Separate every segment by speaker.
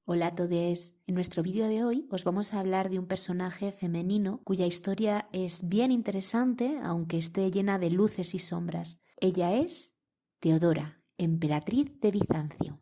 Speaker 1: Hola a todos. En nuestro vídeo de hoy os vamos a hablar de un personaje femenino cuya historia es bien interesante, aunque esté llena de luces y sombras. Ella es Teodora, emperatriz de Bizancio.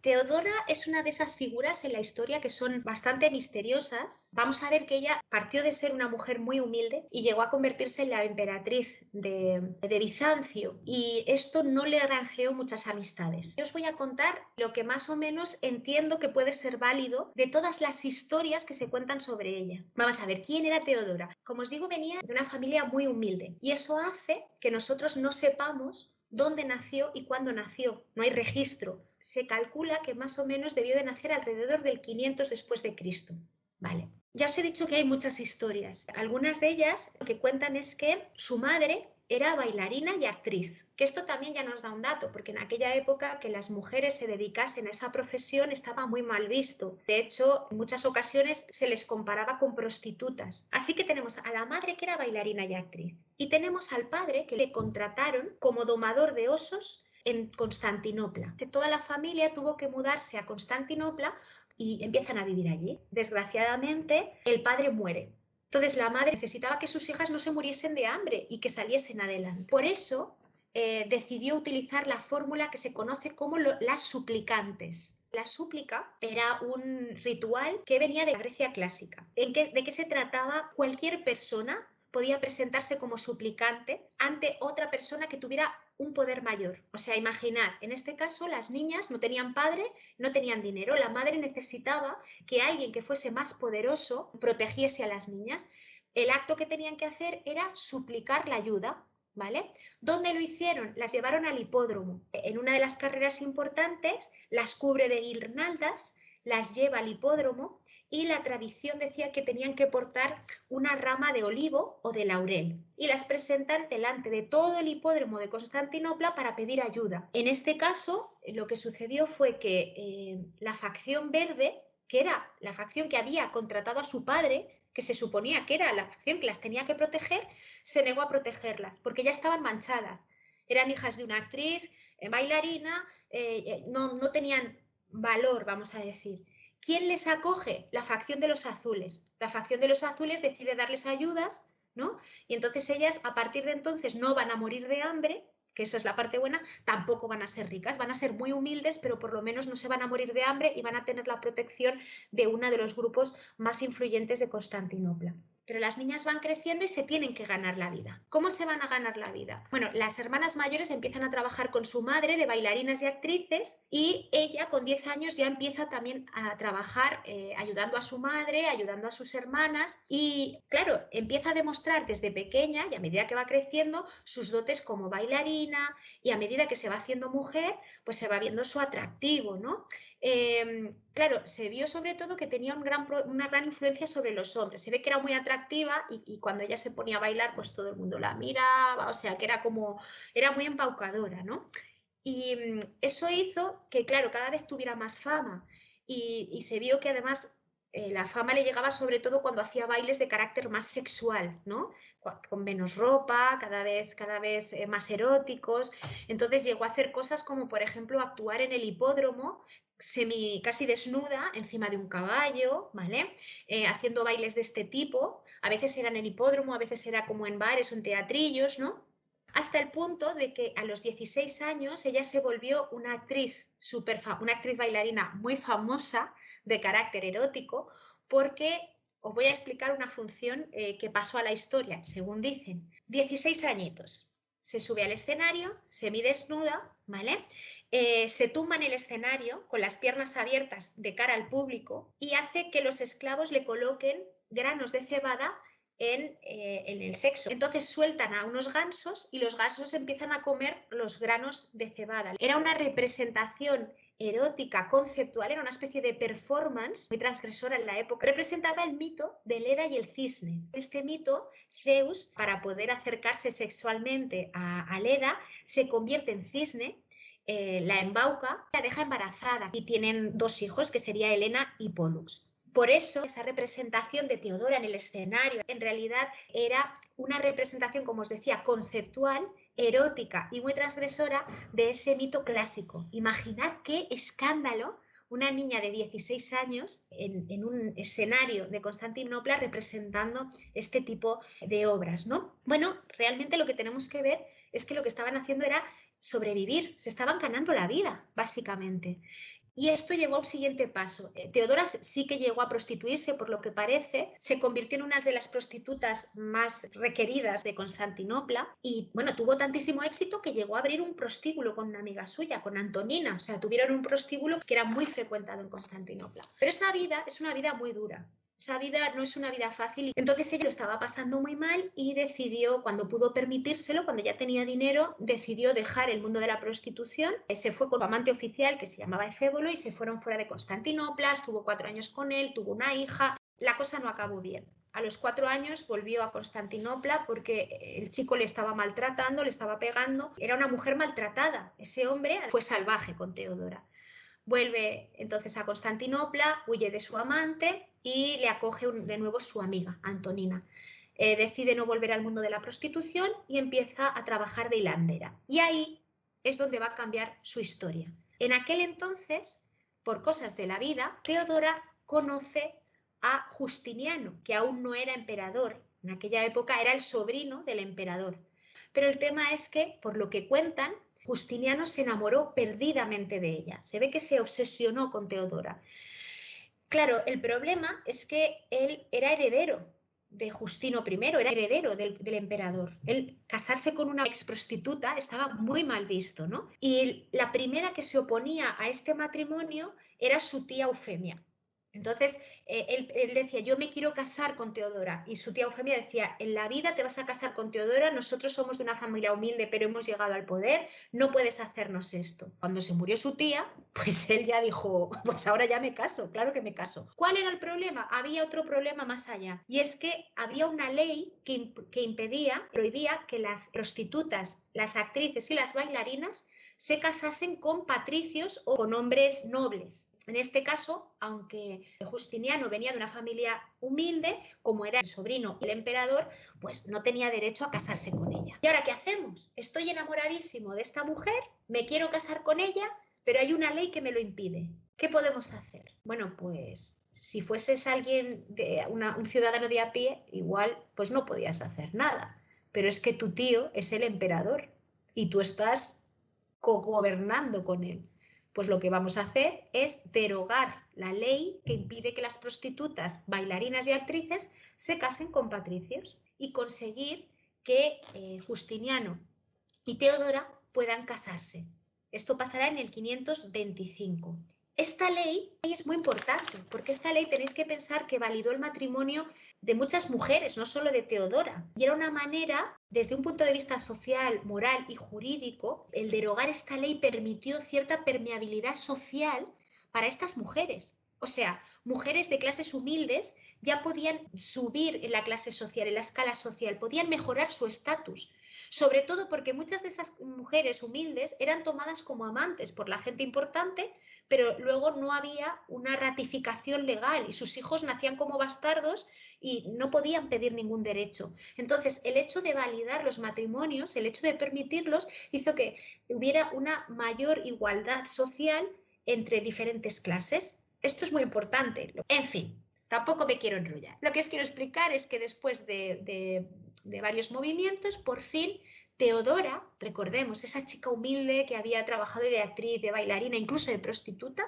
Speaker 2: Teodora es una de esas figuras en la historia que son bastante misteriosas. Vamos a ver que ella partió de ser una mujer muy humilde y llegó a convertirse en la emperatriz de Bizancio, y esto no le granjeó muchas amistades. Yo os voy a contar lo que más o menos entiendo que puede ser válido de todas las historias que se cuentan sobre ella. Vamos a ver, ¿quién era Teodora? Como os digo, venía de una familia muy humilde y eso hace que nosotros no sepamos dónde nació y cuándo nació. No hay registro. Se calcula que más o menos debió de nacer alrededor del 500 después de Cristo. Vale. Ya os he dicho que hay muchas historias. Algunas de ellas lo que cuentan es que su madre era bailarina y actriz, que esto también ya nos da un dato, porque en aquella época que las mujeres se dedicasen a esa profesión estaba muy mal visto. De hecho, en muchas ocasiones se les comparaba con prostitutas. Así que tenemos a la madre que era bailarina y actriz, y tenemos al padre que le contrataron como domador de osos en Constantinopla. Toda la familia tuvo que mudarse a Constantinopla y empiezan a vivir allí. Desgraciadamente, el padre muere. Entonces la madre necesitaba que sus hijas no se muriesen de hambre y que saliesen adelante. Por eso decidió utilizar la fórmula que se conoce como las suplicantes. La súplica era un ritual que venía de la Grecia clásica. ¿De qué se trataba? Cualquier persona podía presentarse como suplicante ante otra persona que tuviera un poder mayor. O sea, imaginad, en este caso las niñas no tenían padre, no tenían dinero, la madre necesitaba que alguien que fuese más poderoso protegiese a las niñas. El acto que tenían que hacer era suplicar la ayuda, ¿vale? ¿Dónde lo hicieron? Las llevaron al hipódromo. En una de las carreras importantes las cubre de guirnaldas, las lleva al hipódromo y la tradición decía que tenían que portar una rama de olivo o de laurel y las presentan delante de todo el hipódromo de Constantinopla para pedir ayuda. En este caso, lo que sucedió fue que la facción verde, que era la facción que había contratado a su padre, que se suponía que era la facción que las tenía que proteger, se negó a protegerlas porque ya estaban manchadas. Eran hijas de una actriz, bailarina, no tenían valor, vamos a decir. ¿Quién les acoge? La facción de los azules. La facción de los azules decide darles ayudas, ¿no? Y entonces ellas, a partir de entonces, no van a morir de hambre, que eso es la parte buena, tampoco van a ser ricas, van a ser muy humildes, pero por lo menos no se van a morir de hambre y van a tener la protección de uno de los grupos más influyentes de Constantinopla. Pero las niñas van creciendo y se tienen que ganar la vida. ¿Cómo se van a ganar la vida? Bueno, las hermanas mayores empiezan a trabajar con su madre de bailarinas y actrices, y ella con 10 años ya empieza también a trabajar ayudando a su madre, ayudando a sus hermanas, y claro, empieza a demostrar desde pequeña y a medida que va creciendo sus dotes como bailarina, y a medida que se va haciendo mujer pues se va viendo su atractivo, ¿no? Claro, se vio sobre todo que tenía una gran influencia sobre los hombres. Se ve que era muy atractiva y cuando ella se ponía a bailar, pues todo el mundo la miraba, o sea, que era muy embaucadora, ¿no? Y eso hizo que, claro, cada vez tuviera más fama y se vio que además la fama le llegaba sobre todo cuando hacía bailes de carácter más sexual, ¿no? Con menos ropa, cada vez más eróticos. Entonces llegó a hacer cosas como, por ejemplo, actuar en el hipódromo casi desnuda encima de un caballo, ¿vale? Haciendo bailes de este tipo. A veces era en el hipódromo, a veces era como en bares o en teatrillos, ¿no? Hasta el punto de que a los 16 años ella se volvió una actriz una actriz bailarina muy famosa de carácter erótico, porque os voy a explicar una función que pasó a la historia, según dicen. 16 añitos, se sube al escenario, semidesnuda, ¿vale? Se tumba en el escenario con las piernas abiertas de cara al público y hace que los esclavos le coloquen granos de cebada en el sexo. Entonces sueltan a unos gansos y los gansos empiezan a comer los granos de cebada. Era una representación erótica, conceptual, era una especie de performance muy transgresora en la época. Representaba el mito de Leda y el cisne. Este mito, Zeus, para poder acercarse sexualmente a Leda, se convierte en cisne, la embauca, la deja embarazada y tienen dos hijos, que sería Helena y Pólux. Por eso, esa representación de Teodora en el escenario en realidad era una representación, como os decía, conceptual, erótica y muy transgresora de ese mito clásico. Imaginad qué escándalo una niña de 16 años en un escenario de Constantinopla representando este tipo de obras, ¿no? Bueno, realmente lo que tenemos que ver es que lo que estaban haciendo era sobrevivir, se estaban ganando la vida, básicamente. Y esto llevó a un siguiente paso. Teodora sí que llegó a prostituirse, por lo que parece, se convirtió en una de las prostitutas más requeridas de Constantinopla y, bueno, tuvo tantísimo éxito que llegó a abrir un prostíbulo con una amiga suya, con Antonina. O sea, tuvieron un prostíbulo que era muy frecuentado en Constantinopla. Pero esa vida es una vida muy dura. Esa vida no es una vida fácil. Entonces ella lo estaba pasando muy mal y decidió, cuando pudo permitírselo, cuando ya tenía dinero, decidió dejar el mundo de la prostitución. Se fue con su amante oficial, que se llamaba Ecébolo, y se fueron fuera de Constantinopla. Estuvo 4 años con él, tuvo una hija. La cosa no acabó bien. A los 4 años volvió a Constantinopla porque el chico le estaba maltratando, le estaba pegando. Era una mujer maltratada. Ese hombre fue salvaje con Teodora. Vuelve entonces a Constantinopla, huye de su amante y le acoge de nuevo su amiga, Antonina. Decide no volver al mundo de la prostitución y empieza a trabajar de hilandera. Y ahí es donde va a cambiar su historia. En aquel entonces, por cosas de la vida, Teodora conoce a Justiniano, que aún no era emperador. En aquella época era el sobrino del emperador. Pero el tema es que, por lo que cuentan, Justiniano se enamoró perdidamente de ella. Se ve que se obsesionó con Teodora. Claro, el problema es que él era heredero de Justino I, era heredero del emperador. Él casarse con una ex prostituta estaba muy mal visto, ¿no? Y la primera que se oponía a este matrimonio era su tía Eufemia. Entonces, él decía, yo me quiero casar con Teodora. Y su tía Eufemia decía, en la vida te vas a casar con Teodora, nosotros somos de una familia humilde, pero hemos llegado al poder, no puedes hacernos esto. Cuando se murió su tía, pues él ya dijo, pues ahora ya me caso, claro que me caso. ¿Cuál era el problema? Había otro problema más allá. Y es que había una ley que impedía, prohibía que las prostitutas, las actrices y las bailarinas se casasen con patricios o con hombres nobles. En este caso, aunque Justiniano venía de una familia humilde, como era el sobrino del emperador, pues no tenía derecho a casarse con ella. ¿Y ahora qué hacemos? Estoy enamoradísimo de esta mujer, me quiero casar con ella, pero hay una ley que me lo impide. ¿Qué podemos hacer? Bueno, pues si fueses alguien de un ciudadano de a pie, igual pues no podías hacer nada. Pero es que tu tío es el emperador y tú estás gobernando con él. Pues lo que vamos a hacer es derogar la ley que impide que las prostitutas, bailarinas y actrices se casen con patricios y conseguir que Justiniano y Teodora puedan casarse. Esto pasará en el 525. Esta ley es muy importante porque esta ley tenéis que pensar que validó el matrimonio de muchas mujeres, no solo de Teodora. Y era una manera, desde un punto de vista social, moral y jurídico, el derogar esta ley permitió cierta permeabilidad social para estas mujeres. O sea, mujeres de clases humildes ya podían subir en la clase social, en la escala social, podían mejorar su estatus. Sobre todo porque muchas de esas mujeres humildes eran tomadas como amantes por la gente importante, pero luego no había una ratificación legal y sus hijos nacían como bastardos y no podían pedir ningún derecho. Entonces, el hecho de validar los matrimonios, el hecho de permitirlos, hizo que hubiera una mayor igualdad social entre diferentes clases. Esto es muy importante. En fin, tampoco me quiero enrollar. Lo que os quiero explicar es que después de varios movimientos, por fin Teodora, recordemos, esa chica humilde que había trabajado de actriz, de bailarina, incluso de prostituta,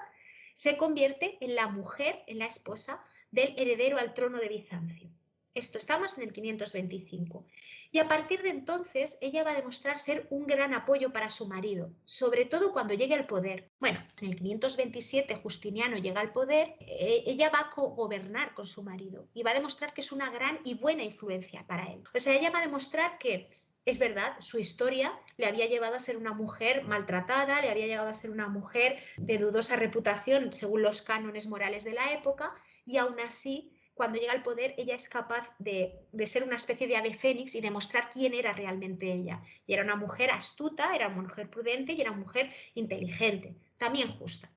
Speaker 2: se convierte en la mujer, en la esposa del heredero al trono de Bizancio. Esto estamos en el 525. Y a partir de entonces ella va a demostrar ser un gran apoyo para su marido, sobre todo cuando llegue al poder. Bueno, en el 527 Justiniano llega al poder, ella va a gobernar con su marido y va a demostrar que es una gran y buena influencia para él. O sea, ella va a demostrar que es verdad, su historia le había llevado a ser una mujer maltratada, le había llevado a ser una mujer de dudosa reputación según los cánones morales de la época, y aún así, cuando llega al poder, ella es capaz de ser una especie de ave fénix y demostrar quién era realmente ella. Y era una mujer astuta, era una mujer prudente y era una mujer inteligente, también justa.